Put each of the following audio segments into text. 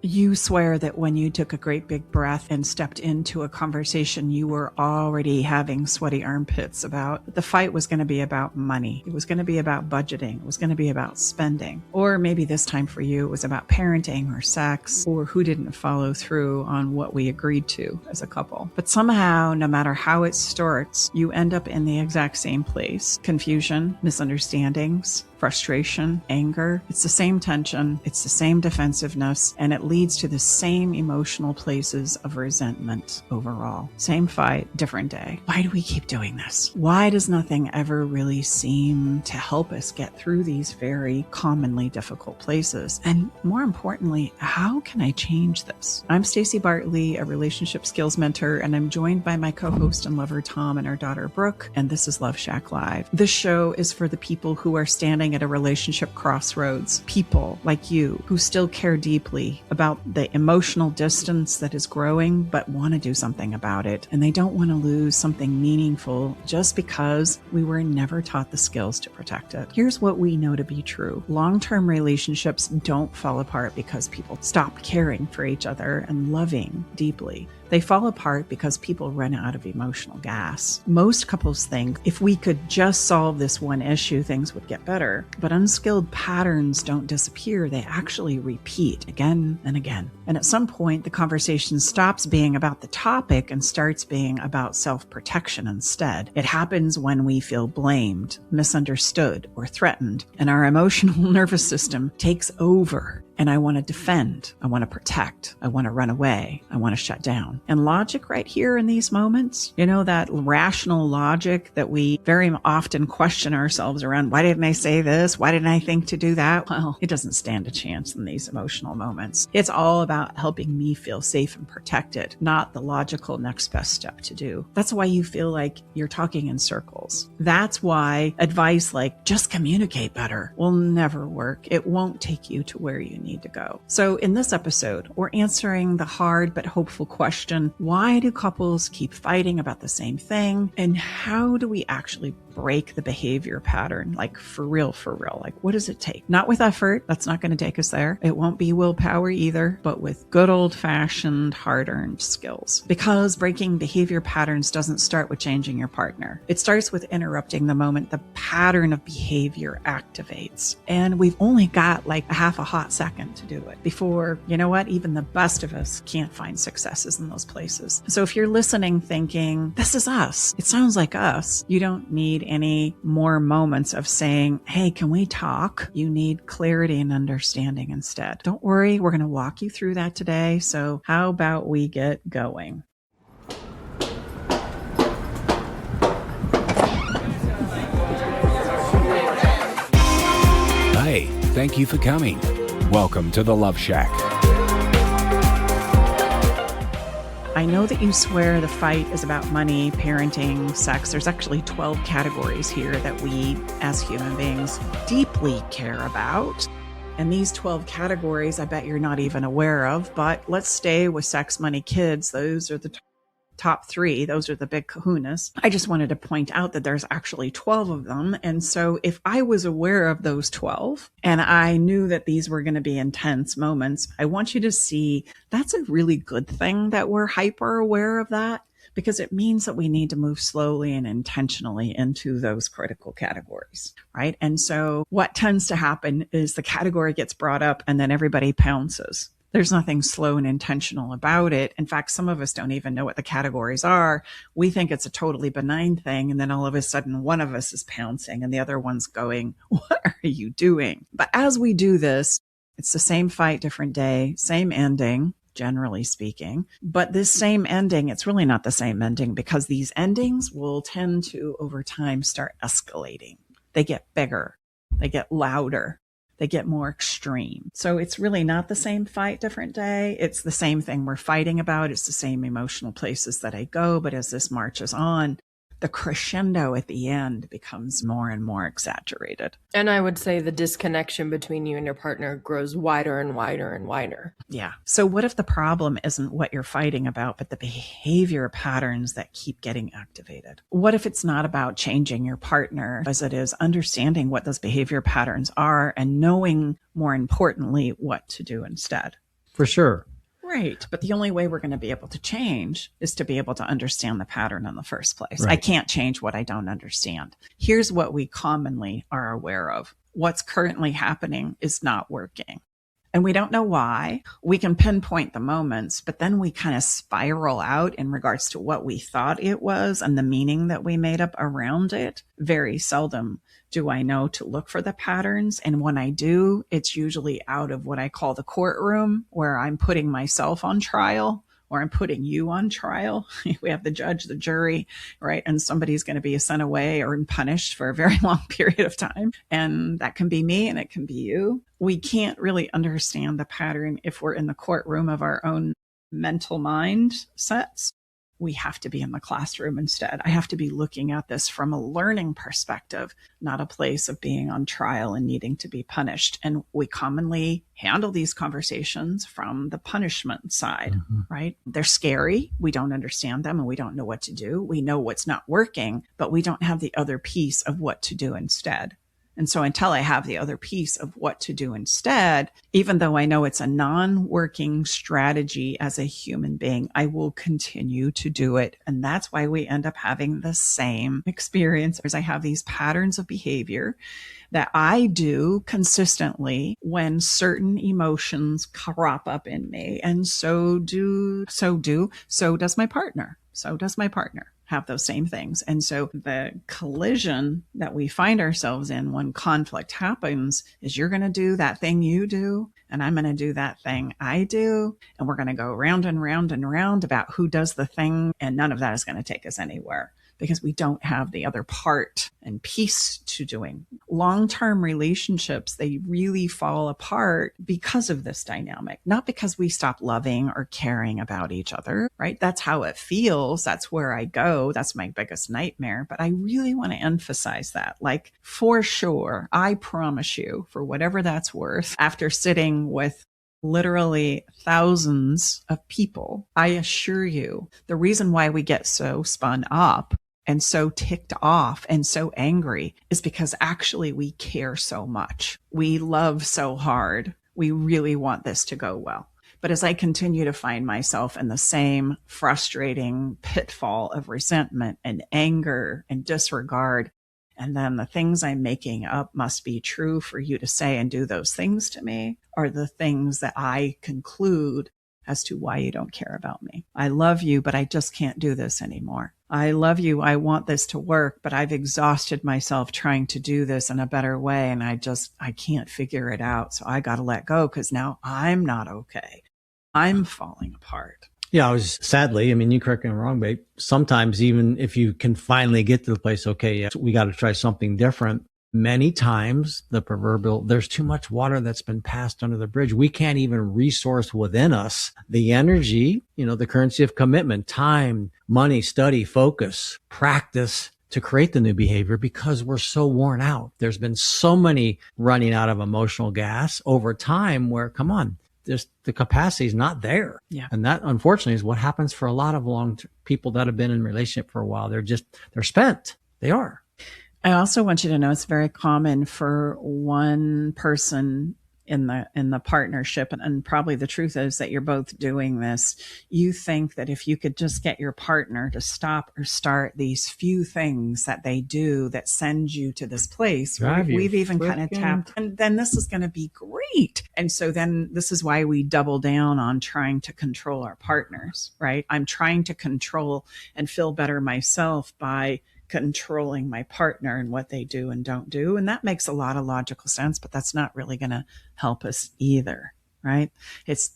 You swear that when you took a great big breath and stepped into a conversation, you were already having sweaty armpits about the fight was going to be about money. It was going to be about budgeting. It was going to be about spending. Or maybe this time for you, it was about parenting or sex or who didn't follow through on what we agreed to as a couple. But somehow, no matter how it starts, you end up in the exact same place. Confusion, misunderstandings, frustration, anger. It's the same tension. It's the same defensiveness, and it leads to the same emotional places of resentment overall. Same fight, different day. Why do we keep doing this? Why does nothing ever really seem to help us get through these very commonly difficult places? And more importantly, how can I change this? I'm Stacey Bartley, a relationship skills mentor, and I'm joined by my co-host and lover Tom and our daughter Brooke, and this is Love Shack Live. This show is for the people who are standing at a relationship crossroads, people like you who still care deeply about the emotional distance that is growing but want to do something about it, and they don't want to lose something meaningful just because we were never taught the skills to protect it. Here's what we know to be true. Long-term relationships don't fall apart because people stop caring for each other and loving deeply. They fall apart because people run out of emotional gas. Most couples think if we could just solve this one issue, things would get better. But unskilled patterns don't disappear. They actually repeat again and again. And at some point, the conversation stops being about the topic and starts being about self-protection instead. It happens when we feel blamed, misunderstood, or threatened, and our emotional nervous system takes over. And I want to defend, I want to protect, I want to run away, I want to shut down. And logic right here in these moments, that rational logic that we very often question ourselves around, why didn't I say this? Why didn't I think to do that? Well, it doesn't stand a chance in these emotional moments. It's all about helping me feel safe and protected, not the logical next best step to do. That's why you feel like you're talking in circles. That's why advice like just communicate better will never work. It won't take you to where you need to go. So in this episode, we're answering the hard but hopeful question, why do couples keep fighting about the same thing? And how do we actually break the behavior pattern? Like for real, like what does it take? Not with effort. That's not going to take us there. It won't be willpower either, but with good old fashioned hard-earned skills. Because breaking behavior patterns doesn't start with changing your partner. It starts with interrupting the moment the pattern of behavior activates. And we've only got like a half a hot second to do it before, even the best of us can't find successes in those places. So if you're listening thinking, this is us, it sounds like us, you don't need any more moments of saying, hey, can we talk? You need clarity and understanding instead. Don't worry, we're going to walk you through that today. So how about we get going? Hey, thank you for coming. Welcome to the Love Shack. I know that you swear the fight is about money, parenting, sex. There's actually 12 categories here that we as human beings deeply care about. And these 12 categories, I bet you're not even aware of, but let's stay with sex, money, kids. Those are the top three. Those are the big kahunas. I just wanted to point out that there's actually 12 of them. And so if I was aware of those 12 and I knew that these were going to be intense moments, I want you to see that's a really good thing that we're hyper aware of that, because it means that we need to move slowly and intentionally into those critical categories, right? And so what tends to happen is the category gets brought up and then everybody pounces. There's nothing slow and intentional about it. In fact, some of us don't even know what the categories are. We think it's a totally benign thing. And then all of a sudden, one of us is pouncing and the other one's going, what are you doing? But as we do this, it's the same fight, different day, same ending, generally speaking. But this same ending, it's really not the same ending because these endings will tend to, over time, start escalating. They get bigger. They get louder. They get more extreme. So it's really not the same fight, different day. It's the same thing we're fighting about. It's the same emotional places that I go. But as this marches on, the crescendo at the end becomes more and more exaggerated. And I would say the disconnection between you and your partner grows wider and wider and wider. Yeah. So what if the problem isn't what you're fighting about, but the behavior patterns that keep getting activated? What if it's not about changing your partner as it is understanding what those behavior patterns are and knowing, more importantly, what to do instead? for sure. Right. But the only way we're going to be able to change is to be able to understand the pattern in the first place. Right. I can't change what I don't understand. Here's what we commonly are aware of. What's currently happening is not working. And we don't know why. We can pinpoint the moments, but then we kind of spiral out in regards to what we thought it was and the meaning that we made up around it. Very seldom do I know to look for the patterns. And when I do, it's usually out of what I call the courtroom, where I'm putting myself on trial, or I'm putting you on trial. We have the judge, the jury, right? And somebody's going to be sent away or punished for a very long period of time. And that can be me and it can be you. We can't really understand the pattern if we're in the courtroom of our own mental mind sets. We have to be in the classroom instead. I have to be looking at this from a learning perspective, not a place of being on trial and needing to be punished. And we commonly handle these conversations from the punishment side, right? They're scary. We don't understand them and we don't know what to do. We know what's not working, but we don't have the other piece of what to do instead. And so until I have the other piece of what to do instead, even though I know it's a non-working strategy as a human being, I will continue to do it. And that's why we end up having the same experience. As I have these patterns of behavior that I do consistently when certain emotions crop up in me. And so does my partner. So does my partner have those same things. And so the collision that we find ourselves in when conflict happens is you're going to do that thing you do, and I'm going to do that thing I do. And we're going to go round and round and round about who does the thing. And none of that is going to take us anywhere, because we don't have the other part and piece to doing. Long-term relationships, they really fall apart because of this dynamic, not because we stop loving or caring about each other, right? That's how it feels. That's where I go. That's my biggest nightmare. But I really want to emphasize that. Like, for sure, I promise you, for whatever that's worth, after sitting with literally thousands of people, I assure you, the reason why we get so spun up and so ticked off and so angry is because actually we care so much. We love so hard. We really want this to go well. But as I continue to find myself in the same frustrating pitfall of resentment and anger and disregard, and then the things I'm making up must be true for you to say and do those things to me, are the things that I conclude as to why you don't care about me. I love you, but I just can't do this anymore. I love you. I want this to work, but I've exhausted myself trying to do this in a better way. And I can't figure it out. So I got to let go, because now I'm not okay. I'm falling apart. Yeah, sadly, I mean, you correct me if I'm wrong, but sometimes even if you can finally get to the place, okay, yeah, we got to try something different. Many times the proverbial, there's too much water that's been passed under the bridge. We can't even resource within us the energy, the currency of commitment, time, money, study, focus, practice to create the new behavior, because we're so worn out. There's been so many running out of emotional gas over time where, come on, the capacity is not there. Yeah. And that, unfortunately, is what happens for a lot of people that have been in a relationship for a while. They're spent. They are. I also want you to know it's very common for one person in the partnership, and probably the truth is that you're both doing this. You think that if you could just get your partner to stop or start these few things that they do that send you to this place where we've even kind of tapped, and then this is going to be great. And so then this is why we double down on trying to control our partners, right? I'm trying to control and feel better myself by controlling my partner and what they do and don't do. And that makes a lot of logical sense, but that's not really going to help us either, right?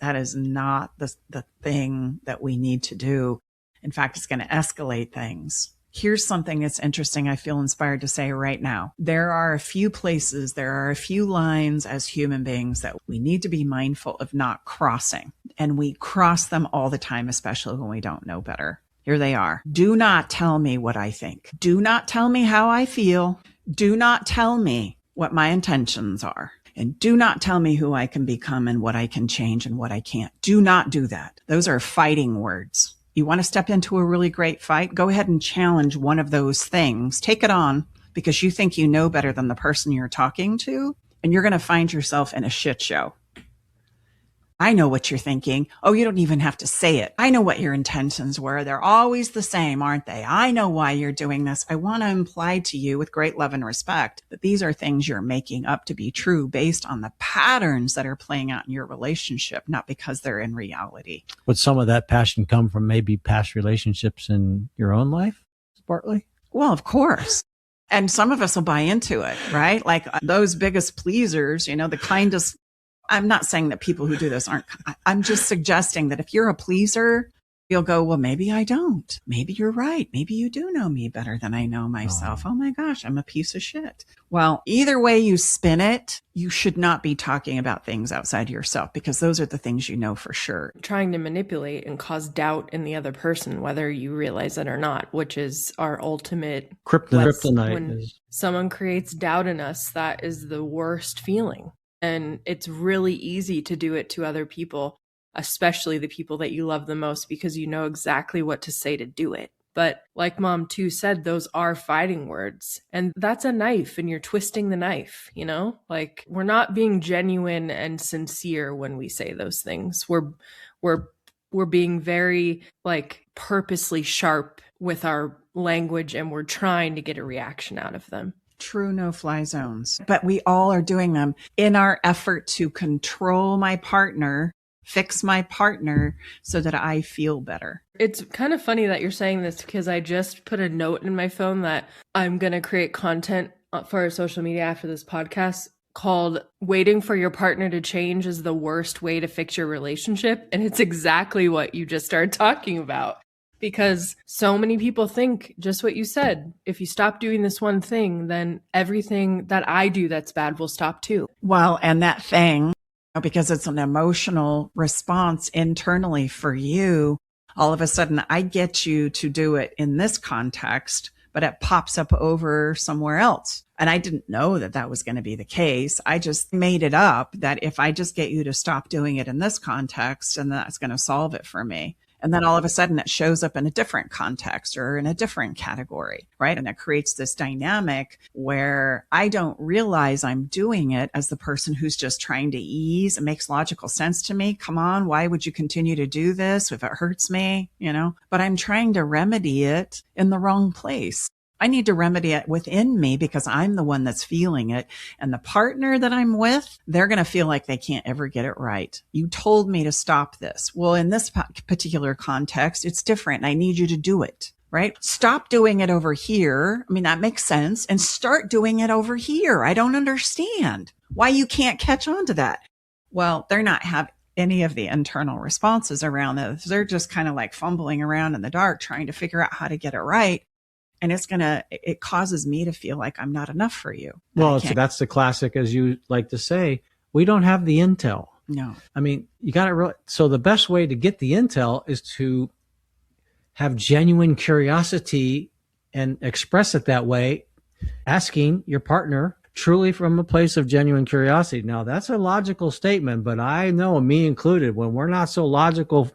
That is not the thing that we need to do. In fact, it's going to escalate things. Here's something that's interesting. I feel inspired to say right now. There are a few places, there are a few lines as human beings that we need to be mindful of not crossing. And we cross them all the time, especially when we don't know better. Here they are. Do not tell me what I think. Do not tell me how I feel. Do not tell me what my intentions are. And do not tell me who I can become and what I can change and what I can't. Do not do that. Those are fighting words. You want to step into a really great fight? Go ahead and challenge one of those things. Take it on because you think you know better than the person you're talking to, and you're going to find yourself in a shit show. I know what you're thinking. Oh, you don't even have to say it. I know what your intentions were. They're always the same, aren't they? I know why you're doing this. I want to imply to you with great love and respect that these are things you're making up to be true based on the patterns that are playing out in your relationship, not because they're in reality. Would some of that passion come from maybe past relationships in your own life, Bartley? Well, of course. And some of us will buy into it, right? Like those biggest pleasers, the kindest. I'm not saying that people who do this aren't, I'm just suggesting that if you're a pleaser, you'll go, well, maybe I don't. Maybe you're right. Maybe you do know me better than I know myself. Oh my gosh, I'm a piece of shit. Well, either way you spin it, you should not be talking about things outside yourself because those are the things you know for sure. Trying to manipulate and cause doubt in the other person, whether you realize it or not, which is our ultimate kryptonite. When someone creates doubt in us, that is the worst feeling. And it's really easy to do it to other people, especially the people that you love the most, because you know exactly what to say to do it. But like Mom too said, those are fighting words. And that's a knife and you're twisting the knife, Like we're not being genuine and sincere when we say those things. We're being very purposely sharp with our language and we're trying to get a reaction out of them. True no-fly zones. But we all are doing them in our effort to control my partner, fix my partner so that I feel better. It's kind of funny that you're saying this because I just put a note in my phone that I'm going to create content for our social media after this podcast called "Waiting for Your Partner to Change is the Worst Way to Fix Your Relationship." And it's exactly what you just started talking about. Because so many people think just what you said. If you stop doing this one thing, then everything that I do that's bad will stop too. Well, and that thing, because it's an emotional response internally for you, all of a sudden I get you to do it in this context, but it pops up over somewhere else. And I didn't know that that was going to be the case. I just made it up that if I just get you to stop doing it in this context, and that's going to solve it for me. And then all of a sudden it shows up in a different context or in a different category, right? And it creates this dynamic where I don't realize I'm doing it as the person who's just trying to ease. It makes logical sense to me. Come on, why would you continue to do this if it hurts me, But I'm trying to remedy it in the wrong place. I need to remedy it within me because I'm the one that's feeling it. And the partner that I'm with, they're going to feel like they can't ever get it right. You told me to stop this. Well, in this particular context, it's different. I need you to do it, right? Stop doing it over here. I mean, that makes sense. And start doing it over here. I don't understand why you can't catch on to that. Well, they're not having any of the internal responses around this. They're just kind of like fumbling around in the dark, trying to figure out how to get it right. And it causes me to feel like I'm not enough for you. Well, that's the classic, as you like to say, we don't have the intel. No. I mean, you got to so the best way to get the intel is to have genuine curiosity and express it that way, asking your partner truly from a place of genuine curiosity. Now, that's a logical statement, but I know, me included, when we're not so logical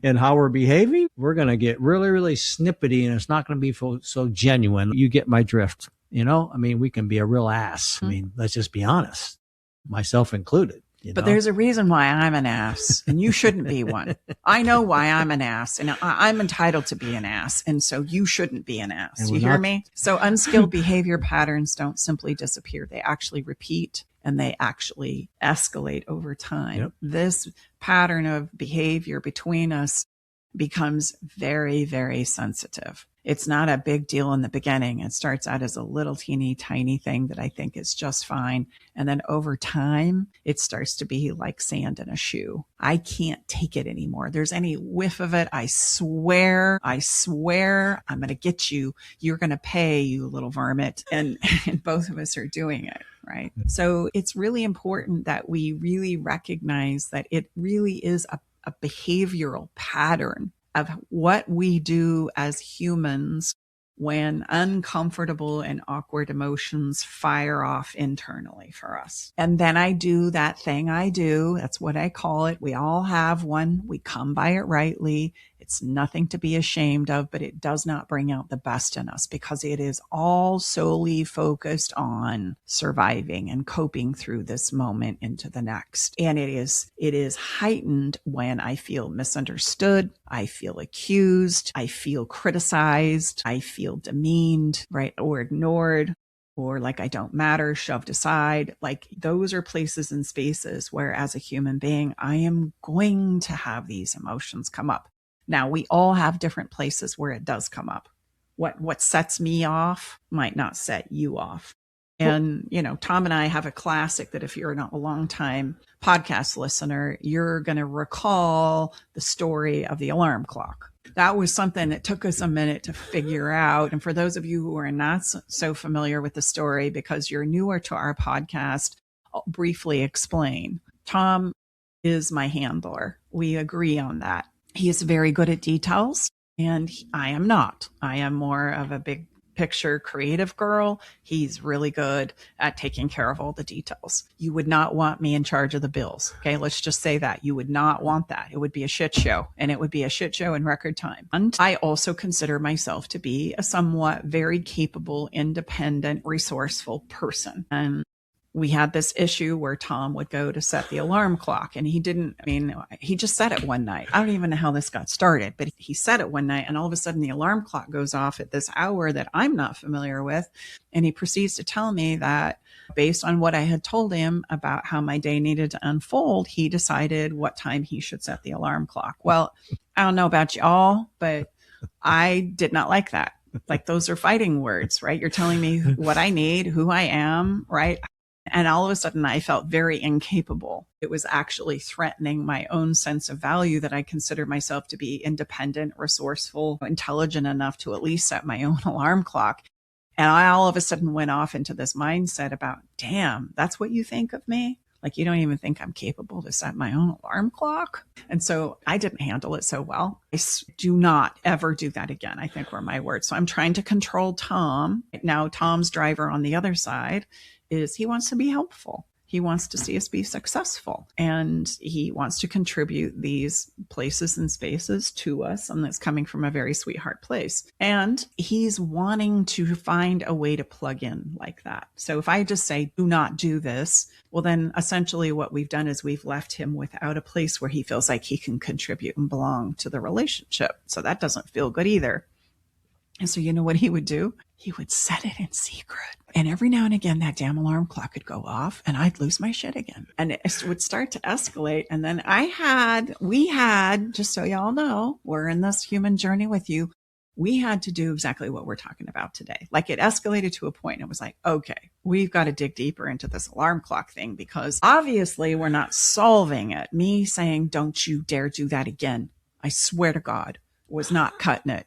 in how we're behaving, we're going to get really, really snippety and it's not going to be so genuine. You get my drift. I mean, we can be a real ass. I mean, let's just be honest, myself included. But there's a reason why I'm an ass and you shouldn't be one. I know why I'm an ass and I'm entitled to be an ass. And so you shouldn't be an ass. You hear me? So unskilled behavior patterns don't simply disappear. They actually repeat and they actually escalate over time. Yep. This pattern of behavior between us becomes very, very sensitive. It's not a big deal in the beginning. It starts out as a little teeny tiny thing that I think is just fine. And then over time, it starts to be like sand in a shoe. I can't take it anymore. There's any whiff of it. I swear, I'm going to get you. You're going to pay, you little varmint. And both of us are doing it, right? So it's really important that we really recognize that it really is a behavioral pattern of what we do as humans when uncomfortable and awkward emotions fire off internally for us. And then I do that thing I do. That's what I call it. We all have one. We come by it rightly. It's nothing to be ashamed of, but it does not bring out the best in us because it is all solely focused on surviving and coping through this moment into the next. And it is heightened when I feel misunderstood, I feel accused, I feel criticized, I feel demeaned, right, or ignored, or like I don't matter, shoved aside. Like those are places and spaces where as a human being, I am going to have these emotions come up. Now, we all have different places where it does come up. What sets me off might not set you off. And, Tom and I have a classic that if you're not a long time podcast listener, you're going to recall the story of the alarm clock. That was something that took us a minute to figure out. And for those of you who are not so familiar with the story, because you're newer to our podcast, I'll briefly explain. Tom is my handler. We agree on that. He is very good at details, and I am not. I am more of a big picture creative girl. He's really good at taking care of all the details. You would not want me in charge of the bills. Okay, let's just say that. You would not want that. It would be a shit show, and it would be a shit show in record time. And I also consider myself to be a somewhat very capable, independent, resourceful person. And we had this issue where Tom would go to set the alarm clock and he just set it one night. I don't even know how this got started, but he set it one night and all of a sudden the alarm clock goes off at this hour that I'm not familiar with. And he proceeds to tell me that based on what I had told him about how my day needed to unfold, he decided what time he should set the alarm clock. Well, I don't know about y'all, but I did not like that. Like those are fighting words, right? You're telling me what I need, who I am, right? And all of a sudden I felt very incapable. It was actually threatening my own sense of value that I consider myself to be independent, resourceful, intelligent enough to at least set my own alarm clock. And I all of a sudden went off into this mindset about, damn, that's what you think of me? Like you don't even think I'm capable to set my own alarm clock? And so I didn't handle it so well. I do not ever do that again, I think were my words. So I'm trying to control Tom. Now Tom's driver on the other side is he wants to be helpful. He wants to see us be successful, and he wants to contribute these places and spaces to us. And that's coming from a very sweetheart place. And he's wanting to find a way to plug in like that. So if I just say, do not do this, well, then essentially what we've done is we've left him without a place where he feels like he can contribute and belong to the relationship. So that doesn't feel good either. And so you know what he would do? He would set it in secret. And every now and again, that damn alarm clock would go off and I'd lose my shit again. And it would start to escalate. And then we had, just so y'all know, we're in this human journey with you. We had to do exactly what we're talking about today. Like it escalated to a point. It was like, okay, we've got to dig deeper into this alarm clock thing because obviously we're not solving it. Me saying, don't you dare do that again, I swear to God, was not cutting it.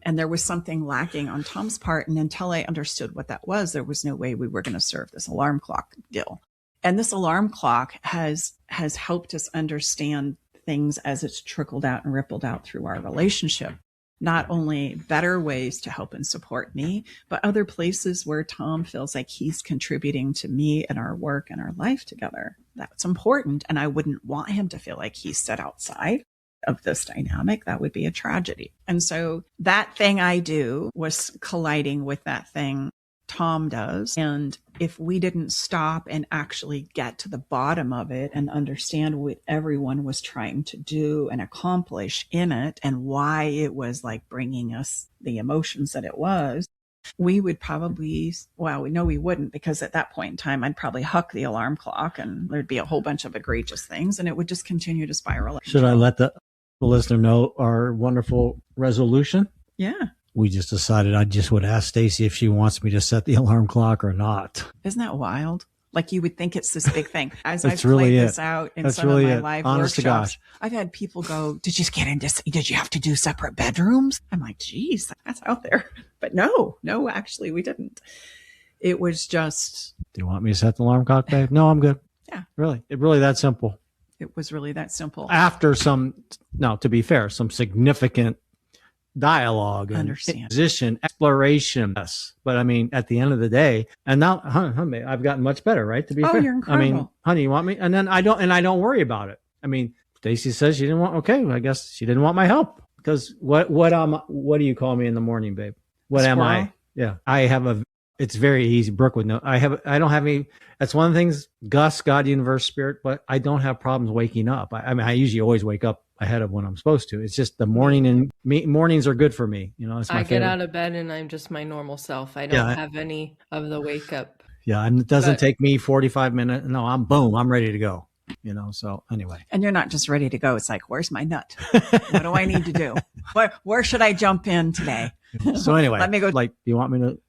And there was something lacking on Tom's part. And until I understood what that was, there was no way we were going to serve this alarm clock deal. And this alarm clock has helped us understand things as it's trickled out and rippled out through our relationship. Not only better ways to help and support me, but other places where Tom feels like he's contributing to me and our work and our life together. That's important. And I wouldn't want him to feel like he's set outside of this dynamic. That would be a tragedy. And so that thing I do was colliding with that thing Tom does. And if we didn't stop and actually get to the bottom of it and understand what everyone was trying to do and accomplish in it and why it was like bringing us the emotions that it was, we would probably, well, we know we wouldn't, because at that point in time, I'd probably huck the alarm clock and there'd be a whole bunch of egregious things and it would just continue to spiral. Should I let the listener know our wonderful resolution? Yeah. We just decided I just would ask Stacy if she wants me to set the alarm clock or not. Isn't that wild? Like you would think it's this big thing. As I've really played this out in some of my live workshops, I've had people go, did you have to do separate bedrooms? I'm like, geez, that's out there. But no, actually we didn't. It was just. Do you want me to set the alarm clock, babe? No, I'm good. Yeah. Really? It really that simple. It was really that simple. After to be fair, some significant dialogue and Understand. position, exploration. Yes. But I mean, at the end of the day, and now I've gotten much better, right? To be fair. You're incredible. I mean, honey, you want me? And then I don't worry about it. I mean, Stacy says she didn't want, okay, I guess she didn't want my help. Because what do you call me in the morning, babe? What am I? Yeah. It's very easy. Brooke would know. I don't have any, that's one of the things, Gus, God, universe, spirit, but I don't have problems waking up. I mean, I usually always wake up ahead of when I'm supposed to. It's just the morning, and mornings are good for me. You know, it's my favorite. Get out of bed and I'm just my normal self. I don't have any of the wake up. Yeah. And it doesn't take me 45 minutes. No, I'm ready to go. You know, so anyway. And you're not just ready to go. It's like, where's my nut? What do I need to do? Where should I jump in today? So anyway, let me go. Like, do you want me to?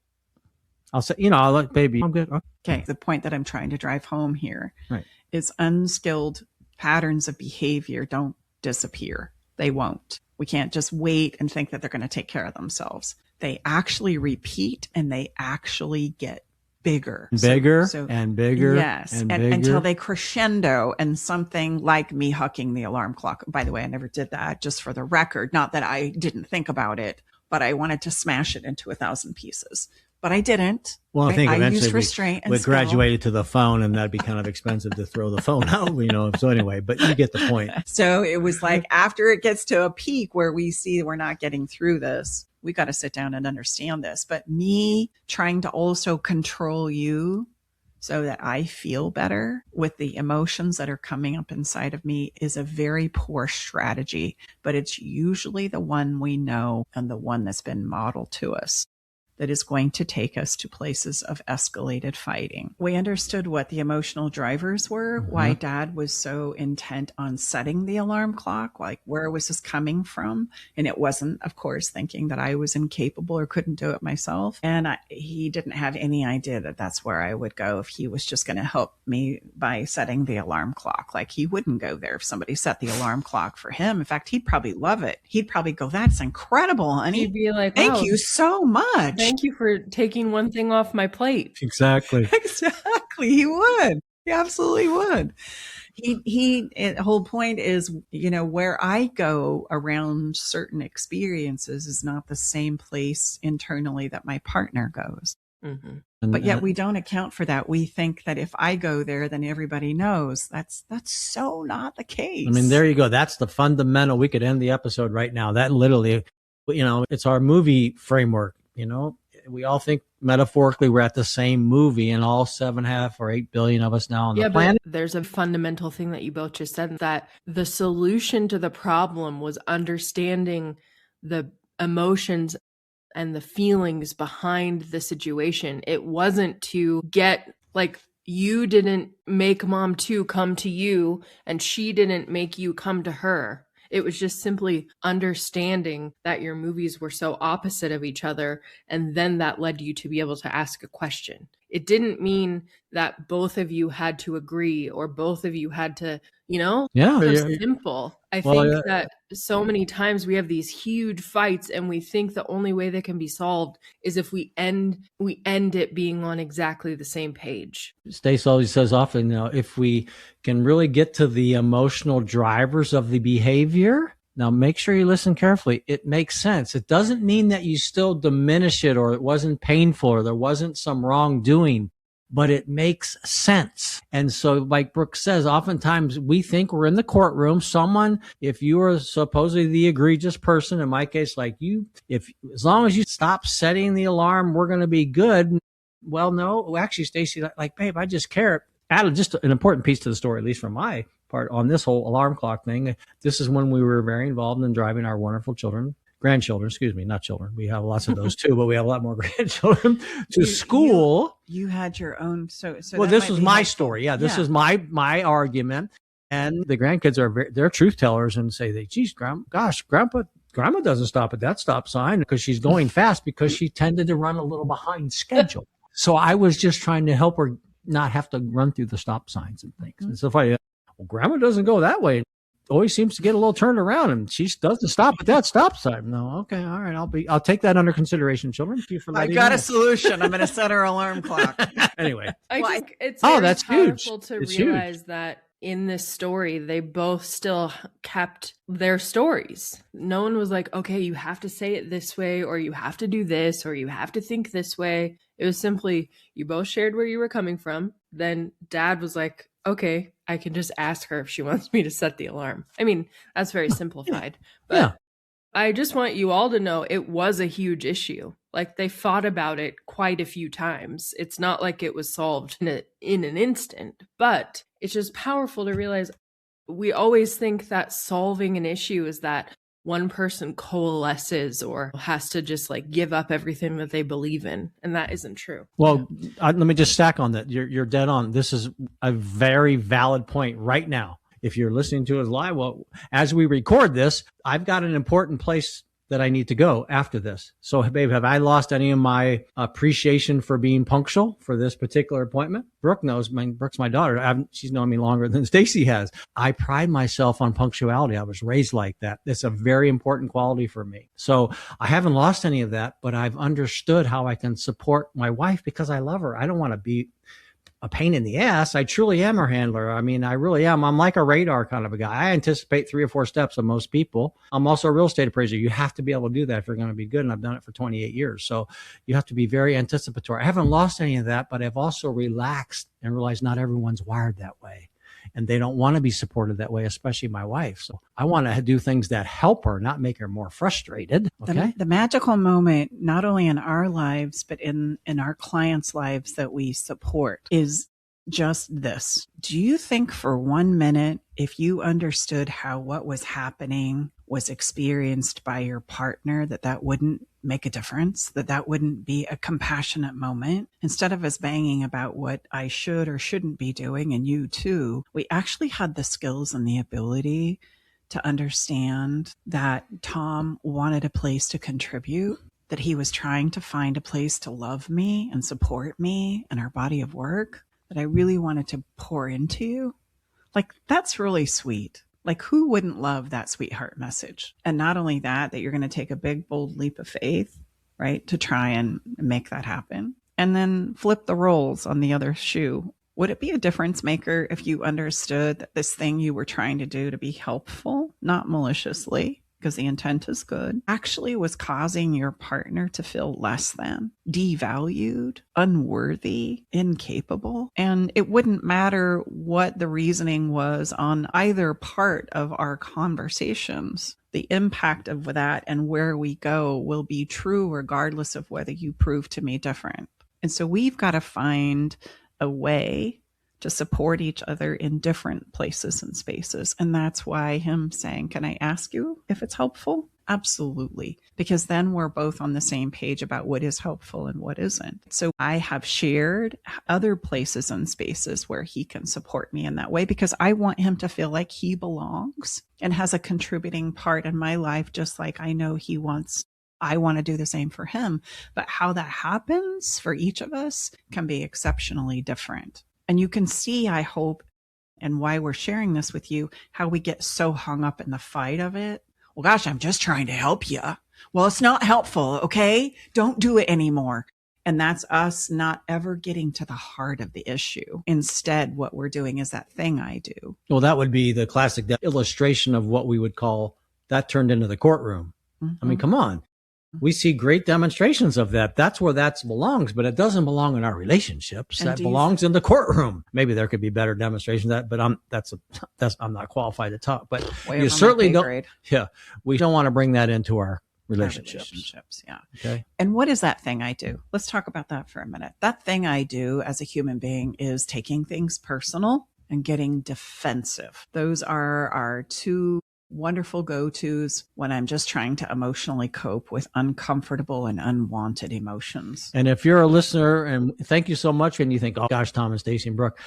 I'll say, I'll let baby. I'm good. Okay. The point that I'm trying to drive home here right. is unskilled patterns of behavior don't disappear. They won't. We can't just wait and think that they're going to take care of themselves. They actually repeat and they actually get bigger. Bigger so, and bigger. Yes. And bigger. Until they crescendo and something like me hucking the alarm clock. By the way, I never did that, just for the record. Not that I didn't think about it, but I wanted to smash it into 1,000 pieces. But I didn't. Well, I think eventually used restraint and we graduated to the phone, and that'd be kind of expensive to throw the phone out, So anyway, but you get the point. So it was like after it gets to a peak where we see we're not getting through this, we got to sit down and understand this. But me trying to also control you so that I feel better with the emotions that are coming up inside of me is a very poor strategy, but it's usually the one we know and the one that's been modeled to us that is going to take us to places of escalated fighting. We understood what the emotional drivers were, why Dad was so intent on setting the alarm clock, like where was this coming from? And it wasn't, of course, thinking that I was incapable or couldn't do it myself. And he didn't have any idea that that's where I would go if he was just going to help me by setting the alarm clock. Like he wouldn't go there if somebody set the alarm clock for him. In fact, he'd probably love it. He'd probably go, that's incredible, honey. He'd be like, thank you so much. Thank you for taking one thing off my plate. Exactly. Exactly. He would. He absolutely would. The whole point is, where I go around certain experiences is not the same place internally that my partner goes. Mm-hmm. But yet we don't account for that. We think that if I go there, then everybody knows. That's so not the case. I mean, there you go. That's the fundamental. We could end the episode right now. That literally, it's our movie framework, We all think metaphorically we're at the same movie, and all 7.5 or 8 billion of us now on the planet. But there's a fundamental thing that you both just said, that the solution to the problem was understanding the emotions and the feelings behind the situation. It wasn't to get, like, you didn't make Mom 2 come to you and she didn't make you come to her. It was just simply understanding that your movies were so opposite of each other. And then that led you to be able to ask a question. It didn't mean that both of you had to agree or both of you had to, simple. I think that so many times we have these huge fights and we think the only way that can be solved is if we end it being on exactly the same page. Stace always says often, if we can really get to the emotional drivers of the behavior, now make sure you listen carefully. It makes sense. It doesn't mean that you still diminish it or it wasn't painful or there wasn't some wrongdoing, but it makes sense. And so, like Brooke says, oftentimes we think we're in the courtroom. Someone, if you are supposedly the egregious person, in my case, like you, as long as you stop setting the alarm, we're going to be good. Well, no, actually, Stacy, like, babe, I just care. Added just an important piece to the story, at least from my part on this whole alarm clock thing. This is when we were very involved in driving our wonderful grandchildren, not children. We have lots of those too, but we have a lot more grandchildren to school. You had your own. So well, this was my story. Yeah. This is my argument. And the grandkids they're truth tellers and say, geez, grandma doesn't stop at that stop sign because she's going fast because she tended to run a little behind schedule. So I was just trying to help her not have to run through the stop signs and things. Mm-hmm. It's so funny. Well, grandma doesn't go that way. Always seems to get a little turned around and she doesn't stop at that stop sign. No. Okay. All right. I'll take that under consideration, children. Thank you for letting I got a solution. I'm going to set her alarm clock. Anyway. I think it's very that's powerful huge. to it's realize huge. that in this story, they both still kept their stories. No one was like, okay, you have to say it this way, or you have to do this, or you have to think this way. It was simply, you both shared where you were coming from. Then dad was like, okay, I can just ask her if she wants me to set the alarm. I mean, that's very simplified, but I just want you all to know it was a huge issue. Like, they fought about it quite a few times. It's not like it was solved in an instant, but it's just powerful to realize we always think that solving an issue is that one person coalesces or has to just like give up everything that they believe in. And that isn't true. Well, let me just stack on that. You're dead on. This is a very valid point right now. If you're listening to us live, well, as we record this, I've got an important place that I need to go after this. So, babe, have I lost any of my appreciation for being punctual for this particular appointment? Brooke knows. Brooke's my daughter. She's known me longer than Stacy has. I pride myself on punctuality. I was raised like that. It's a very important quality for me. So I haven't lost any of that, but I've understood how I can support my wife because I love her. I don't want to be a pain in the ass. I truly am her handler. I mean, I really am. I'm like a radar kind of a guy. I anticipate 3 or 4 steps of most people. I'm also a real estate appraiser. You have to be able to do that if you're going to be good. And I've done it for 28 years. So you have to be very anticipatory. I haven't lost any of that, but I've also relaxed and realized not everyone's wired that way. And they don't want to be supported that way, especially my wife. So I want to do things that help her, not make her more frustrated. Okay. The magical moment, not only in our lives, but in our clients' lives that we support is just this. Do you think for 1 minute, if you understood how what was happening was experienced by your partner, that wouldn't make a difference, that wouldn't be a compassionate moment? Instead of us banging about what I should or shouldn't be doing, and you too, we actually had the skills and the ability to understand that Tom wanted a place to contribute, that he was trying to find a place to love me and support me in our body of work, that I really wanted to pour into you. Like, that's really sweet. Like, who wouldn't love that sweetheart message? And not only that you're going to take a big, bold leap of faith, right, to try and make that happen. And then flip the roles on the other shoe. Would it be a difference maker if you understood that this thing you were trying to do to be helpful, not maliciously, because the intent is good, actually was causing your partner to feel less than, devalued, unworthy, incapable? And it wouldn't matter what the reasoning was on either part of our conversations. The impact of that and where we go will be true regardless of whether you prove to me different. And so we've got to find a way to support each other in different places and spaces. And that's why him saying, can I ask you if it's helpful? Absolutely. Because then we're both on the same page about what is helpful and what isn't. So I have shared other places and spaces where he can support me in that way, because I want him to feel like he belongs and has a contributing part in my life, just like I know I want to do the same for him. But how that happens for each of us can be exceptionally different. And you can see, I hope, and why we're sharing this with you, how we get so hung up in the fight of it. Well, gosh, I'm just trying to help you. Well, it's not helpful. Okay. Don't do it anymore. And that's us not ever getting to the heart of the issue. Instead, what we're doing is that thing I do. Well, that would be the classic illustration of what we would call that turned into the courtroom. Mm-hmm. I mean, come on. We see great demonstrations of that. That's where that belongs, but it doesn't belong in our relationships. And that belongs in the courtroom. Maybe there could be better demonstrations of that, but I'm not qualified to talk. But you certainly don't. Yeah, we don't want to bring that into our relationships. Yeah. Okay. And what is that thing I do? Let's talk about that for a minute. That thing I do as a human being is taking things personal and getting defensive. Those are our two wonderful go-tos when I'm just trying to emotionally cope with uncomfortable and unwanted emotions. And if you're a listener, and thank you so much, and you think, oh gosh, Tom and Stacy and Brooke,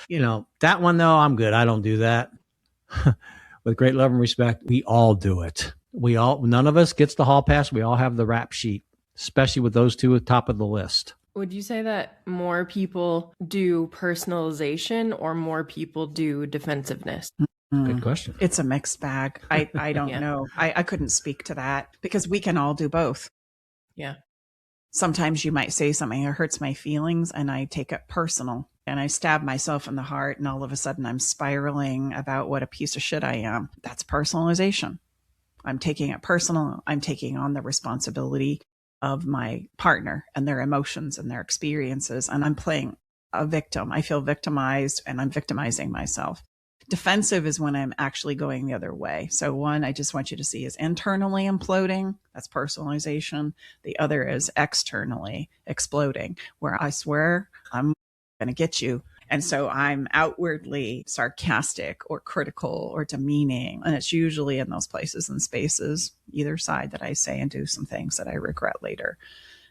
that one though, I'm good. I don't do that. With great love and respect, we all do it. None of us gets the hall pass. We all have the rap sheet, especially with those two at the top of the list. Would you say that more people do personalization or more people do defensiveness? Good question. It's a mixed bag. I don't know. I couldn't speak to that because we can all do both. Yeah. Sometimes you might say something that hurts my feelings and I take it personal. and I stab myself in the heart, and all of a sudden I'm spiraling about what a piece of shit I am. That's personalization. I'm taking it personal. I'm taking on the responsibility of my partner and their emotions and their experiences, and I'm playing a victim. I feel victimized, and I'm victimizing myself. Defensive is when I'm actually going the other way. So one, I just want you to see is internally imploding. That's personalization. The other is externally exploding, where I swear I'm going to get you. And so I'm outwardly sarcastic or critical or demeaning. And it's usually in those places and spaces, either side, that I say and do some things that I regret later.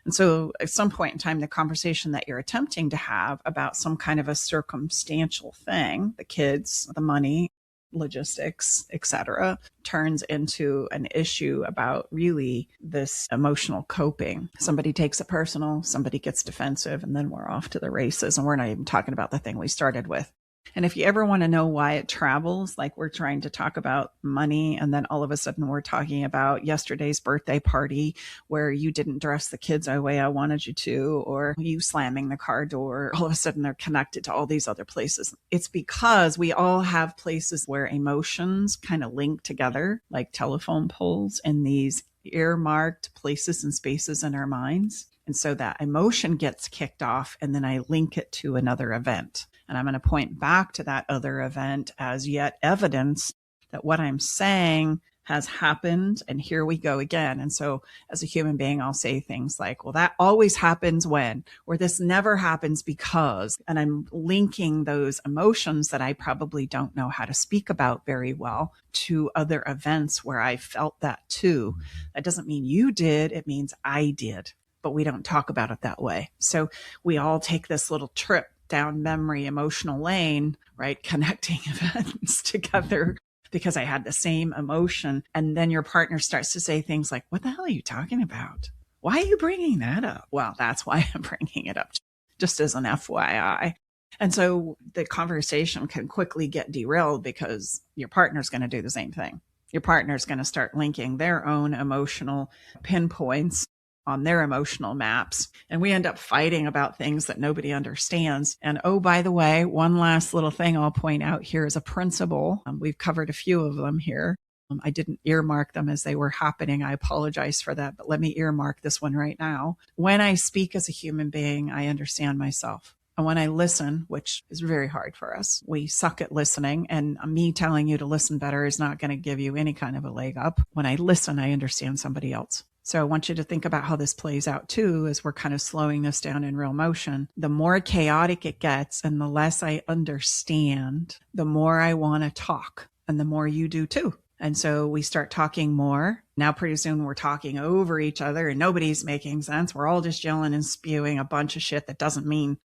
And so at some point in time, the conversation that you're attempting to have about some kind of a circumstantial thing, the kids, the money, logistics, etc., turns into an issue about really this emotional coping. Somebody takes it personal, somebody gets defensive, and then we're off to the races. And we're not even talking about the thing we started with. And if you ever want to know why it travels, like we're trying to talk about money, and then all of a sudden we're talking about yesterday's birthday party where you didn't dress the kids the way I wanted you to, or you slamming the car door, all of a sudden they're connected to all these other places. It's because we all have places where emotions kind of link together, like telephone poles, in these earmarked places and spaces in our minds. And so that emotion gets kicked off, and then I link it to another event. And I'm going to point back to that other event as yet evidence that what I'm saying has happened. And here we go again. And so as a human being, I'll say things like, well, that always happens when, or this never happens because, and I'm linking those emotions that I probably don't know how to speak about very well to other events where I felt that too. That doesn't mean you did. It means I did, but we don't talk about it that way. So we all take this little trip down memory emotional lane, right? Connecting events together because I had the same emotion. And then your partner starts to say things like, what the hell are you talking about? Why are you bringing that up? Well, that's why I'm bringing it up, just as an FYI. And so the conversation can quickly get derailed because your partner's going to do the same thing. Your partner's going to start linking their own emotional pinpoints on their emotional maps. And we end up fighting about things that nobody understands. And oh, by the way, one last little thing I'll point out here is a principle. We've covered a few of them here. I didn't earmark them as they were happening. I apologize for that, but let me earmark this one right now. When I speak as a human being, I understand myself. And when I listen, which is very hard for us, we suck at listening. And me telling you to listen better is not going to give you any kind of a leg up. When I listen, I understand somebody else. So I want you to think about how this plays out too, as we're kind of slowing this down in real motion. The more chaotic it gets and the less I understand, the more I want to talk, and the more you do too. And so we start talking more. Now pretty soon we're talking over each other and nobody's making sense. We're all just yelling and spewing a bunch of shit that doesn't mean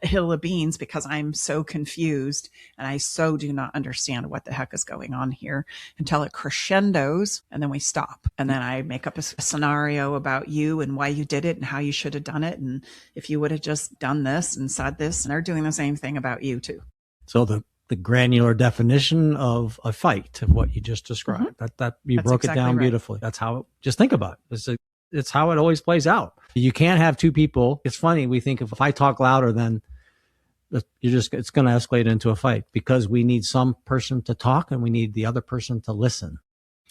a hill of beans because I'm so confused and I so do not understand what the heck is going on here until it crescendos, and then we stop. And then I make up a scenario about you and why you did it and how you should have done it. And if you would have just done this and said this, and they're doing the same thing about you too. So the granular definition of a fight, of what you just described, that you That's broke exactly it down right. beautifully. That's how, just think about it. It's how it always plays out. You can't have two people. It's funny. We think if I talk louder, then it's going to escalate into a fight because we need some person to talk and we need the other person to listen.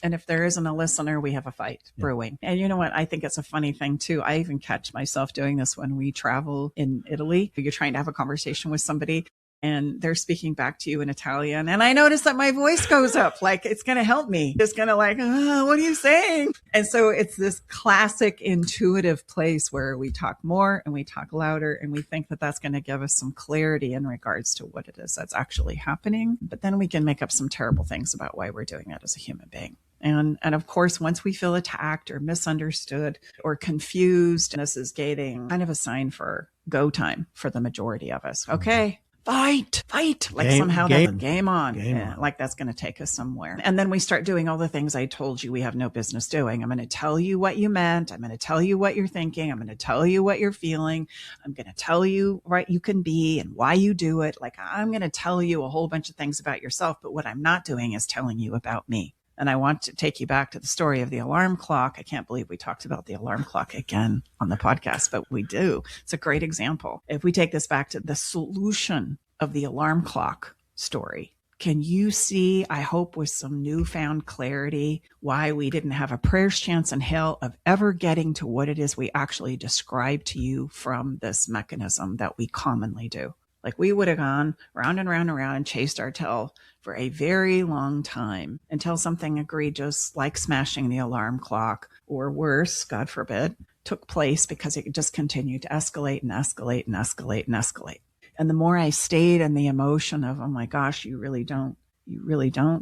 And if there isn't a listener, we have a fight brewing. And you know what? I think it's a funny thing too. I even catch myself doing this when we travel in Italy. You're trying to have a conversation with somebody and they're speaking back to you in Italian. And I notice that my voice goes up, like it's going to help me. It's going to like, what are you saying? And so it's this classic intuitive place where we talk more and we talk louder and we think that that's going to give us some clarity in regards to what it is that's actually happening. But then we can make up some terrible things about why we're doing that as a human being. And of course, once we feel attacked or misunderstood or confused, this is getting kind of a sign for go time for the majority of us. Okay. Fight, like somehow that's game on. Like that's going to take us somewhere. And then we start doing all the things I told you we have no business doing. I'm going to tell you what you meant. I'm going to tell you what you're thinking. I'm going to tell you what you're feeling. I'm going to tell you what you can be and why you do it. Like I'm going to tell you a whole bunch of things about yourself. But what I'm not doing is telling you about me. And I want to take you back to the story of the alarm clock. I can't believe we talked about the alarm clock again on the podcast, but we do. It's a great example. If we take this back to the solution of the alarm clock story, can you see, I hope with some newfound clarity, why we didn't have a prayer's chance in hell of ever getting to what it is we actually describe to you from this mechanism that we commonly do? Like we would have gone round and round and round and chased our tail for a very long time until something egregious like smashing the alarm clock, or worse, God forbid, took place, because it just continued to escalate and escalate and escalate and escalate. And the more I stayed in the emotion of, oh my gosh, you really don't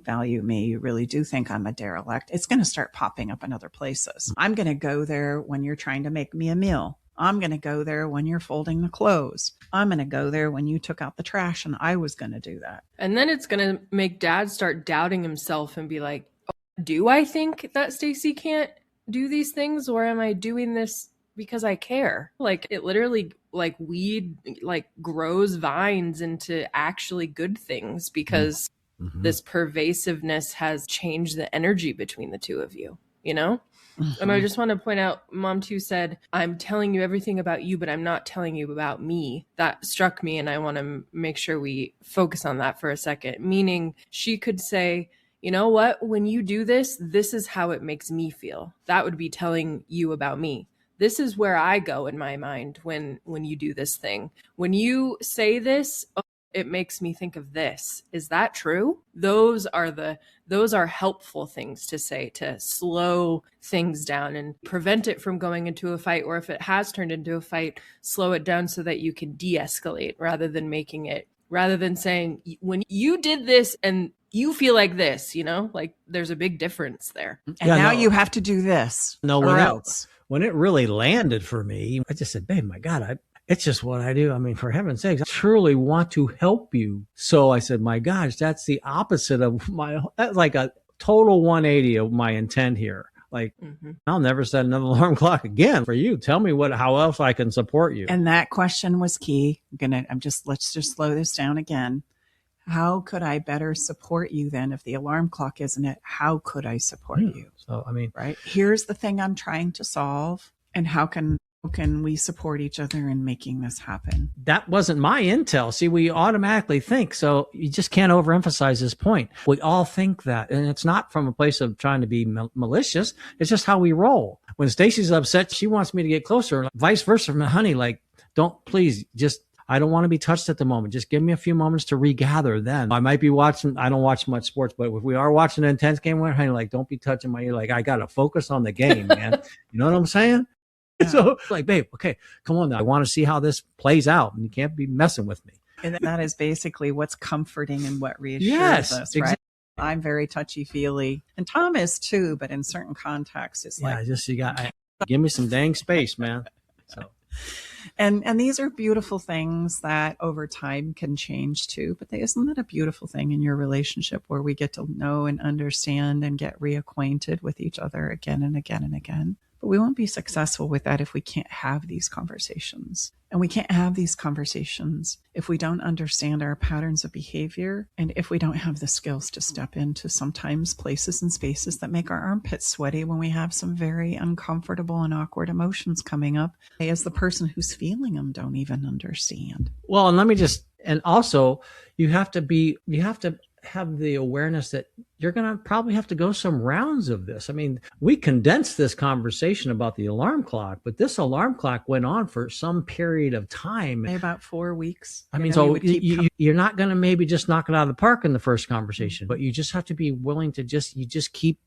value me. You really do think I'm a derelict. It's going to start popping up in other places. I'm going to go there when you're trying to make me a meal. I'm going to go there when you're folding the clothes. I'm going to go there when you took out the trash and I was going to do that. And then it's going to make dad start doubting himself and be like, oh, do I think that Stacy can't do these things, or am I doing this because I care? Like it literally, like weed, like grows vines into actually good things because this pervasiveness has changed the energy between the two of you, you know? And I just want to point out, Mom too said, I'm telling you everything about you, but I'm not telling you about me. That struck me, and I want to make sure we focus on that for a second. Meaning she could say, you know what, when you do this, this is how it makes me feel. That would be telling you about me. This is where I go in my mind when you do this thing. When you say this, it makes me think of this. Is that true? Those are helpful things to say to slow things down and prevent it from going into a fight, or if it has turned into a fight, slow it down so that you can de-escalate rather than saying, when you did this and you feel like this, you know, like there's a big difference there. And now you have to do this. When it really landed for me, I just said, babe, my God, it's just what I do. I mean, for heaven's sakes, I truly want to help you. So I said, my gosh, that's the opposite of that's like a total 180 of my intent here. Like, I'll never set another alarm clock again for you. Tell me how else I can support you. And that question was key. Let's just slow this down again. How could I better support you then? If the alarm clock isn't it, how could I support you? So, I mean, right. Here's the thing I'm trying to solve, and how can we support each other in making this happen? That wasn't my intel. See, we automatically think, so you just can't overemphasize this point. We all think that, and it's not from a place of trying to be malicious. It's just how we roll. When Stacy's upset, she wants me to get closer. Vice versa from honey, like, I don't want to be touched at the moment. Just give me a few moments to regather then. I might be watching, I don't watch much sports, but if we are watching an intense game, honey, like, don't be touching my ear. Like, I got to focus on the game, man. You know what I'm saying? Yeah. So like, babe, okay, come on now. I want to see how this plays out, and you can't be messing with me. And that is basically what's comforting and what reassures us, right? Exactly. I'm very touchy-feely, and Tom is too, but in certain contexts, it's like, give me some dang space, man. So, and these are beautiful things that over time can change too. But isn't that a beautiful thing in your relationship, where we get to know and understand and get reacquainted with each other again and again and again? But we won't be successful with that if we can't have these conversations. And we can't have these conversations if we don't understand our patterns of behavior, and if we don't have the skills to step into sometimes places and spaces that make our armpits sweaty when we have some very uncomfortable and awkward emotions coming up, as the person who's feeling them don't even understand. Well, and also you have to have the awareness that you're going to probably have to go some rounds of this. I mean, we condensed this conversation about the alarm clock, but this alarm clock went on for some period of time. About 4 weeks. I mean, so you're not going to maybe just knock it out of the park in the first conversation, but you just have to be willing to just keep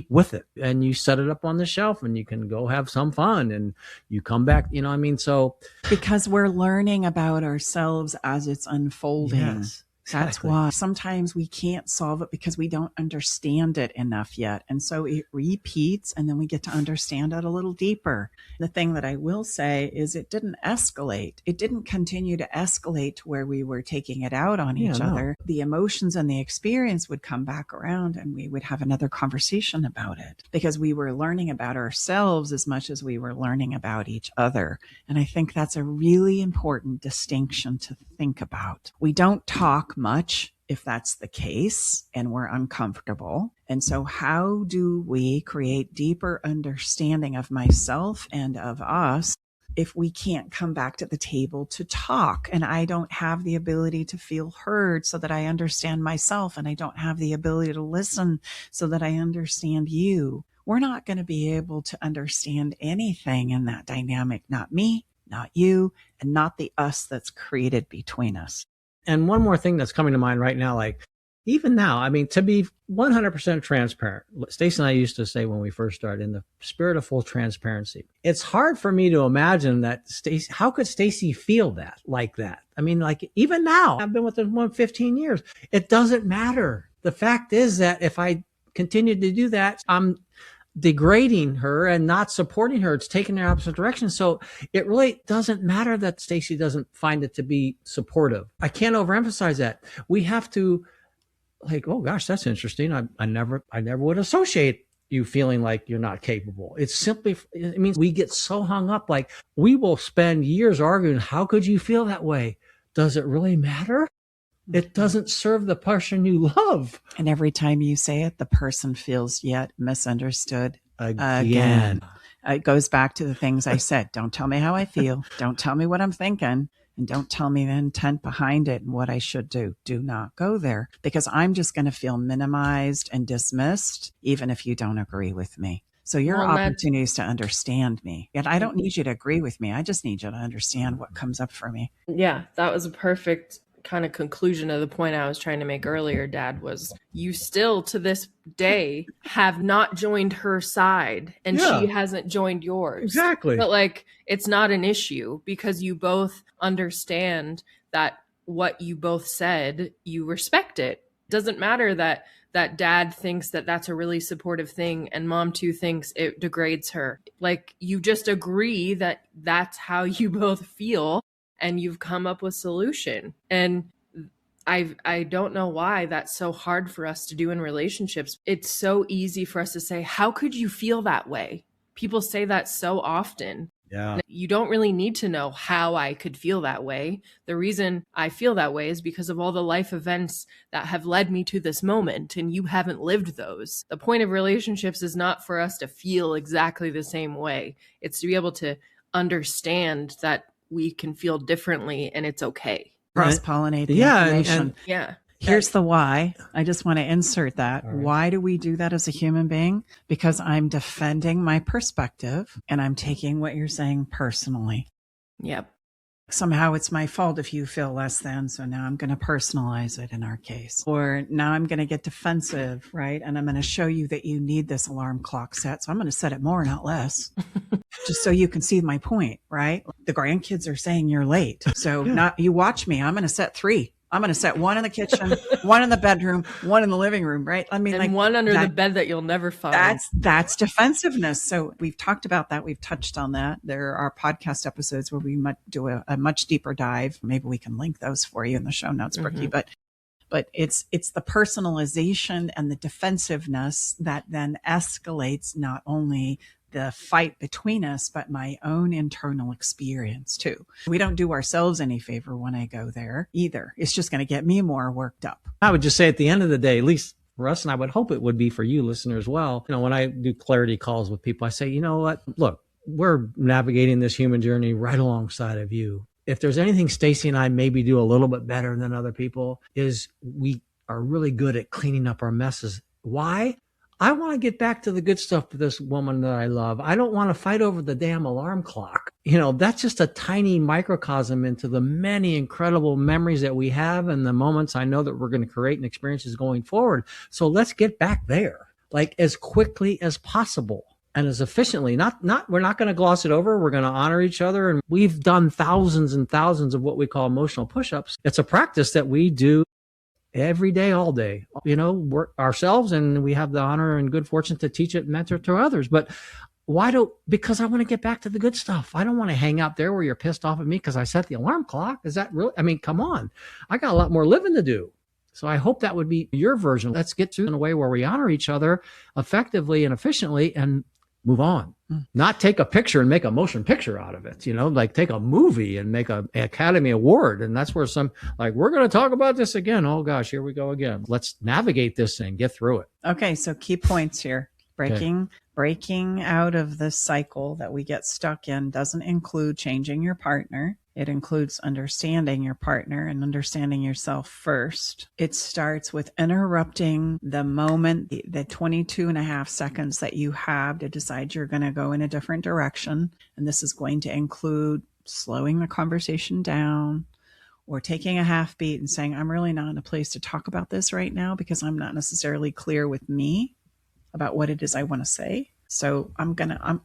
with it, and you set it up on the shelf, and you can go have some fun, and you come back, you know what I mean? So because we're learning about ourselves as it's unfolding. Yes. Exactly. That's why sometimes we can't solve it because we don't understand it enough yet. And so it repeats, and then we get to understand it a little deeper. The thing that I will say is it didn't escalate. It didn't continue to escalate to where we were taking it out on each other. The emotions and the experience would come back around, and we would have another conversation about it, because we were learning about ourselves as much as we were learning about each other. And I think that's a really important distinction to think about. We don't talk much if that's the case and we're uncomfortable. And so how do we create deeper understanding of myself and of us if we can't come back to the table to talk, and I don't have the ability to feel heard so that I understand myself, and I don't have the ability to listen so that I understand you? We're not going to be able to understand anything in that dynamic, not me, not you, and not the us that's created between us. And one more thing that's coming to mind right now, like even now, I mean, to be 100% transparent, Stacey and I used to say when we first started, in the spirit of full transparency, it's hard for me to imagine that Stacey, how could Stacey feel that like that? I mean, like even now, I've been with this woman 15 years. It doesn't matter. The fact is that if I continue to do that, I'm degrading her and not supporting her. It's taking the opposite direction. So it really doesn't matter that Stacey doesn't find it to be supportive. I can't overemphasize that. We have to, like, oh gosh, that's interesting. I never would associate you feeling like you're not capable. It's simply, it means we get so hung up. Like we will spend years arguing. How could you feel that way? Does it really matter? It doesn't serve the person you love. And every time you say it, the person feels yet misunderstood Again. It goes back to the things I said. Don't tell me how I feel. Don't tell me what I'm thinking. And don't tell me the intent behind it and what I should do. Do not go there, because I'm just going to feel minimized and dismissed, even if you don't agree with me. So your opportunity is to understand me. Yet I don't need you to agree with me. I just need you to understand what comes up for me. Yeah, that was a perfect kind of conclusion of the point I was trying to make earlier, Dad, was you still to this day have not joined her side, and she hasn't joined yours. Exactly. But like, it's not an issue because you both understand that what you both said, you respect it. Doesn't matter that Dad thinks that that's a really supportive thing and Mom too thinks it degrades her. Like, you just agree that that's how you both feel, and you've come up with solution. And I don't know why that's so hard for us to do in relationships. It's so easy for us to say, how could you feel that way? People say that so often. Yeah. You don't really need to know how I could feel that way. The reason I feel that way is because of all the life events that have led me to this moment, and you haven't lived those. The point of relationships is not for us to feel exactly the same way. It's to be able to understand that we can feel differently and it's okay. Cross-pollinate the information. Here's the why. I just want to insert that. Right. Why do we do that as a human being? Because I'm defending my perspective and I'm taking what you're saying personally. Yep. Somehow it's my fault if you feel less than, so now I'm going to personalize it in our case. Or now I'm going to get defensive, right? And I'm going to show you that you need this alarm clock set, so I'm going to set it more, not less. Just so you can see my point, right? The grandkids are saying you're late. So not you watch me. I'm going to set 3. I'm going to set 1 in the kitchen, 1 in the bedroom, 1 in the living room, right? I mean, and like 1 under the bed that you'll never find. That's defensiveness. So we've talked about that. We've touched on that. There are podcast episodes where we might do a much deeper dive. Maybe we can link those for you in the show notes, Brookie. But it's the personalization and the defensiveness that then escalates not only the fight between us, but my own internal experience too. We don't do ourselves any favor when I go there either. It's just going to get me more worked up. I would just say at the end of the day, at least for us, and I would hope it would be for you listeners as well. You know, when I do clarity calls with people, I say, you know what, look, we're navigating this human journey right alongside of you. If there's anything Stacey and I maybe do a little bit better than other people, is we are really good at cleaning up our messes. Why? I want to get back to the good stuff with this woman that I love. I don't want to fight over the damn alarm clock. You know, that's just a tiny microcosm into the many incredible memories that we have and the moments I know that we're going to create and experiences going forward. So let's get back there, like as quickly as possible and as efficiently. We're not going to gloss it over. We're going to honor each other. And we've done thousands and thousands of what we call emotional push-ups. It's a practice that we do every day, all day, you know, work ourselves, and we have the honor and good fortune to teach it and mentor to others. But because I want to get back to the good stuff. I don't want to hang out there where you're pissed off at me because I set the alarm clock. Is that really, I mean, come on, I got a lot more living to do. So I hope that would be your version. Let's get to in a way where we honor each other effectively and efficiently and move on. Not take a picture and make a motion picture out of it, like take a movie and make an Academy Award. And that's where we're going to talk about this again. Oh gosh, here we go again. Let's navigate this and get through it. Okay. So key points here. Breaking out of this cycle that we get stuck in doesn't include changing your partner. It includes understanding your partner and understanding yourself first. It starts with interrupting the moment, the 22 and a half seconds that you have to decide you're going to go in a different direction. And this is going to include slowing the conversation down or taking a half beat and saying, I'm really not in a place to talk about this right now because I'm not necessarily clear with me about what it is I want to say. So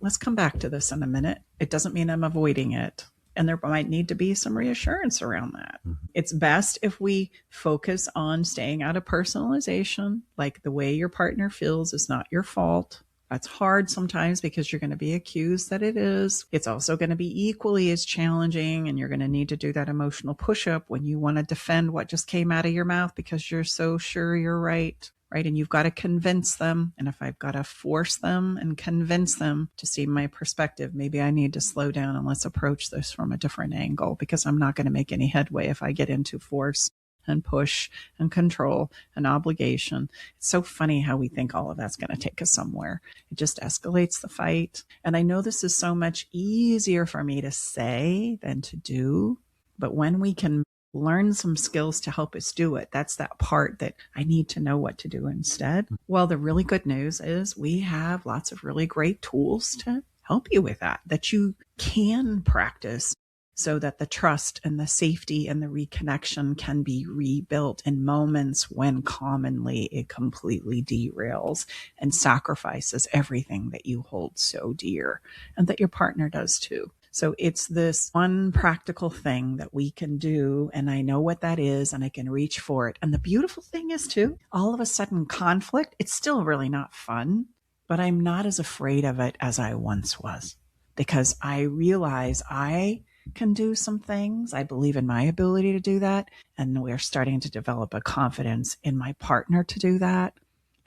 let's come back to this in a minute. It doesn't mean I'm avoiding it. And there might need to be some reassurance around that. Mm-hmm. It's best if we focus on staying out of personalization, like the way your partner feels is not your fault. That's hard sometimes because you're going to be accused that it is. It's also going to be equally as challenging, and you're going to need to do that emotional push-up when you want to defend what just came out of your mouth because you're so sure you're right. Right. And you've got to convince them. And if I've got to force them and convince them to see my perspective, maybe I need to slow down and let's approach this from a different angle because I'm not going to make any headway if I get into force and push and control and obligation. It's so funny how we think all of that's going to take us somewhere. It just escalates the fight. And I know this is so much easier for me to say than to do. But when we can learn some skills to help us do it, that's that part that I need to know what to do instead. Well, the really good news is we have lots of really great tools to help you with that you can practice so that the trust and the safety and the reconnection can be rebuilt in moments when commonly it completely derails and sacrifices everything that you hold so dear and that your partner does too. So it's this one practical thing that we can do, and I know what that is, and I can reach for it. And the beautiful thing is, too, all of a sudden conflict, it's still really not fun, but I'm not as afraid of it as I once was because I realize I can do some things. I believe in my ability to do that, and we're starting to develop a confidence in my partner to do that,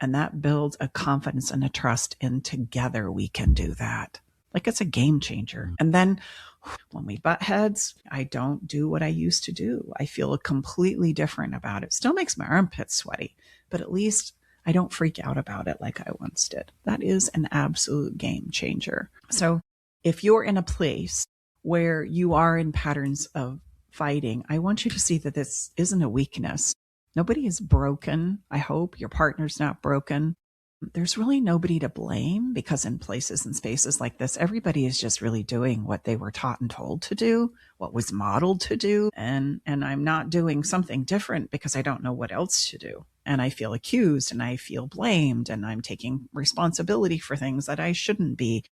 and that builds a confidence and a trust in together we can do that. Like it's a game changer. And then when we butt heads, I don't do what I used to do. I feel completely different about it. Still makes my armpits sweaty, but at least I don't freak out about it like I once did. That is an absolute game changer. So if you're in a place where you are in patterns of fighting, I want you to see that this isn't a weakness. Nobody is broken. I hope your partner's not broken. There's really nobody to blame because in places and spaces like this, everybody is just really doing what they were taught and told to do, what was modeled to do. And I'm not doing something different because I don't know what else to do. And I feel accused and I feel blamed and I'm taking responsibility for things that I shouldn't be.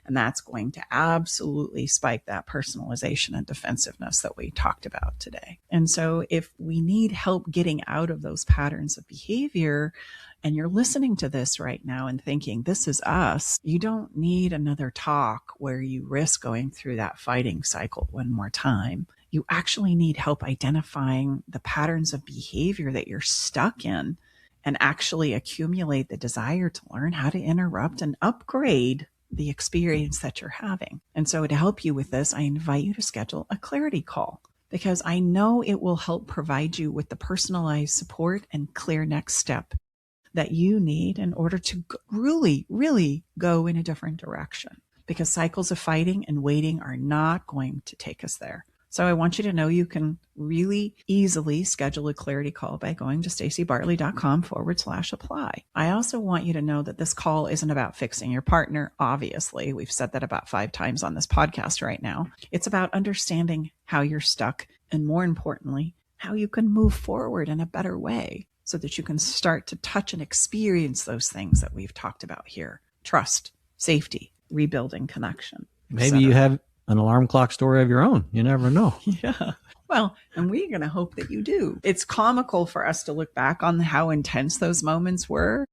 And that's going to absolutely spike that personalization and defensiveness that we talked about today. And so if we need help getting out of those patterns of behavior, and you're listening to this right now and thinking, this is us, you don't need another talk where you risk going through that fighting cycle one more time. You actually need help identifying the patterns of behavior that you're stuck in and actually accumulate the desire to learn how to interrupt and upgrade the experience that you're having. And so to help you with this, I invite you to schedule a clarity call because I know it will help provide you with the personalized support and clear next step that you need in order to really, really go in a different direction because cycles of fighting and waiting are not going to take us there. So I want you to know you can really easily schedule a clarity call by going to staceybartley.com/apply. I also want you to know that this call isn't about fixing your partner. Obviously, we've said that about 5 times on this podcast right now. It's about understanding how you're stuck and more importantly, how you can move forward in a better way so that you can start to touch and experience those things that we've talked about here. Trust, safety, rebuilding connection. Maybe you have an alarm clock story of your own. You never know. Yeah. Well, and we're going to hope that you do. It's comical for us to look back on how intense those moments were.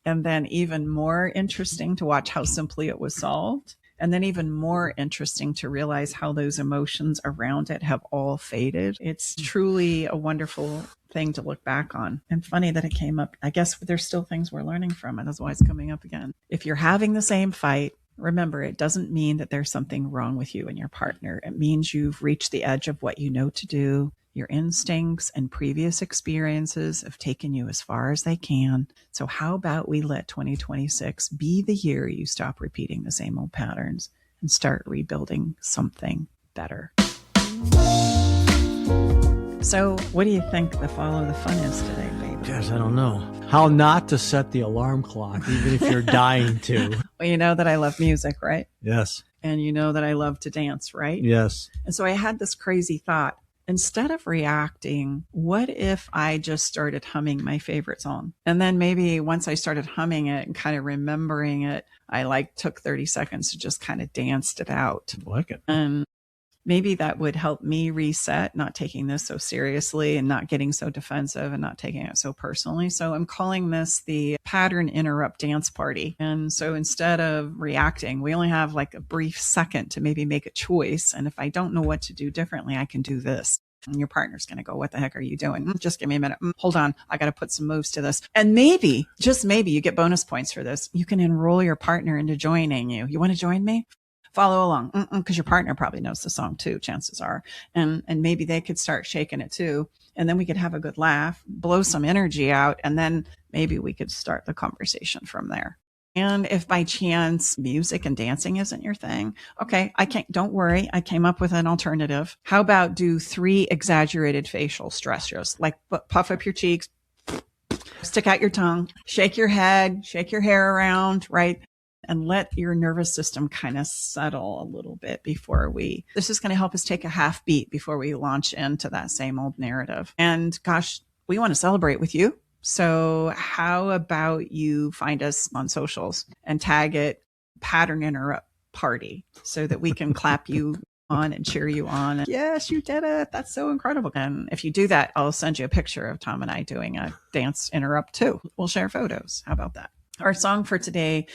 And then even more interesting to watch how simply it was solved. And then even more interesting to realize how those emotions around it have all faded. It's truly a wonderful thing to look back on. And funny that it came up. I guess there's still things we're learning from it. That's why it's coming up again. If you're having the same fight, Remember, it doesn't mean that there's something wrong with you and your partner. It means you've reached the edge of what you know to do. Your instincts and previous experiences have taken you as far as they can. So how about we let 2026 be the year you stop repeating the same old patterns and start rebuilding something better? So what do you think the follow the fun is today, baby? Gosh, I don't know. How not to set the alarm clock, even if you're dying to. Well, you know that I love music, right? Yes. And you know that I love to dance, right? Yes. And so I had this crazy thought. Instead of reacting, what if I just started humming my favorite song? And then maybe once I started humming it and kind of remembering it, I took 30 seconds to just kind of danced it out. I like it. And maybe that would help me reset, not taking this so seriously and not getting so defensive and not taking it so personally. So I'm calling this the pattern interrupt dance party. And so instead of reacting, we only have a brief second to maybe make a choice. And if I don't know what to do differently, I can do this. And your partner's going to go, what the heck are you doing? Just give me a minute. Hold on. I got to put some moves to this. And maybe, just maybe, you get bonus points for this. You can enroll your partner into joining you. You want to join me? Follow along, because your partner probably knows the song too, chances are. And maybe they could start shaking it too. And then we could have a good laugh, blow some energy out, and then maybe we could start the conversation from there. And if by chance music and dancing isn't your thing, okay, don't worry. I came up with an alternative. How about do 3 exaggerated facial gestures, like puff up your cheeks, stick out your tongue, shake your head, shake your hair around, right? And let your nervous system kind of settle a little bit before this is going to help us take a half beat before we launch into that same old narrative. And gosh, we want to celebrate with you. So how about you find us on socials and tag it Pattern Interrupt Party so that we can clap you on and cheer you on. And, yes, you did it. That's so incredible. And if you do that, I'll send you a picture of Tom and I doing a dance interrupt too. We'll share photos. How about that? Our song for today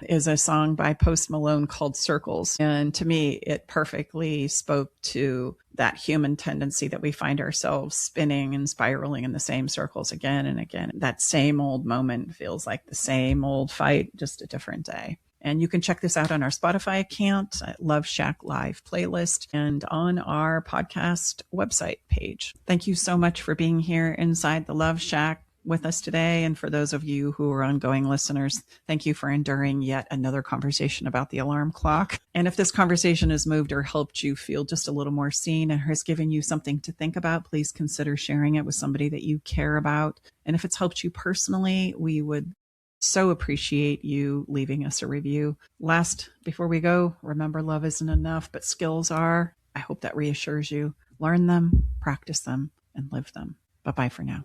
is a song by Post Malone called Circles. And to me, it perfectly spoke to that human tendency that we find ourselves spinning and spiraling in the same circles again and again. That same old moment feels like the same old fight, just a different day. And you can check this out on our Spotify account, at Love Shack Live playlist, and on our podcast website page. Thank you so much for being here inside the Love Shack with us today. And for those of you who are ongoing listeners, thank you for enduring yet another conversation about the alarm clock. And if this conversation has moved or helped you feel just a little more seen and has given you something to think about, please consider sharing it with somebody that you care about. And if it's helped you personally, we would so appreciate you leaving us a review. Last, before we go, remember, love isn't enough, but skills are. I hope that reassures you. Learn them, practice them, and live them. Bye-bye for now.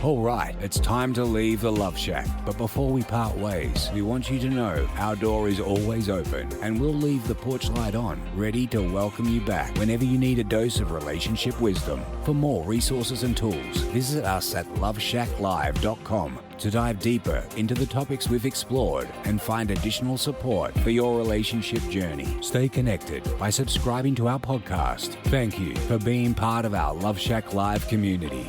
All right, it's time to leave the Love Shack. But before we part ways, we want you to know our door is always open and we'll leave the porch light on, ready to welcome you back whenever you need a dose of relationship wisdom. For more resources and tools, visit us at loveshacklive.com to dive deeper into the topics we've explored and find additional support for your relationship journey. Stay connected by subscribing to our podcast. Thank you for being part of our Love Shack Live community.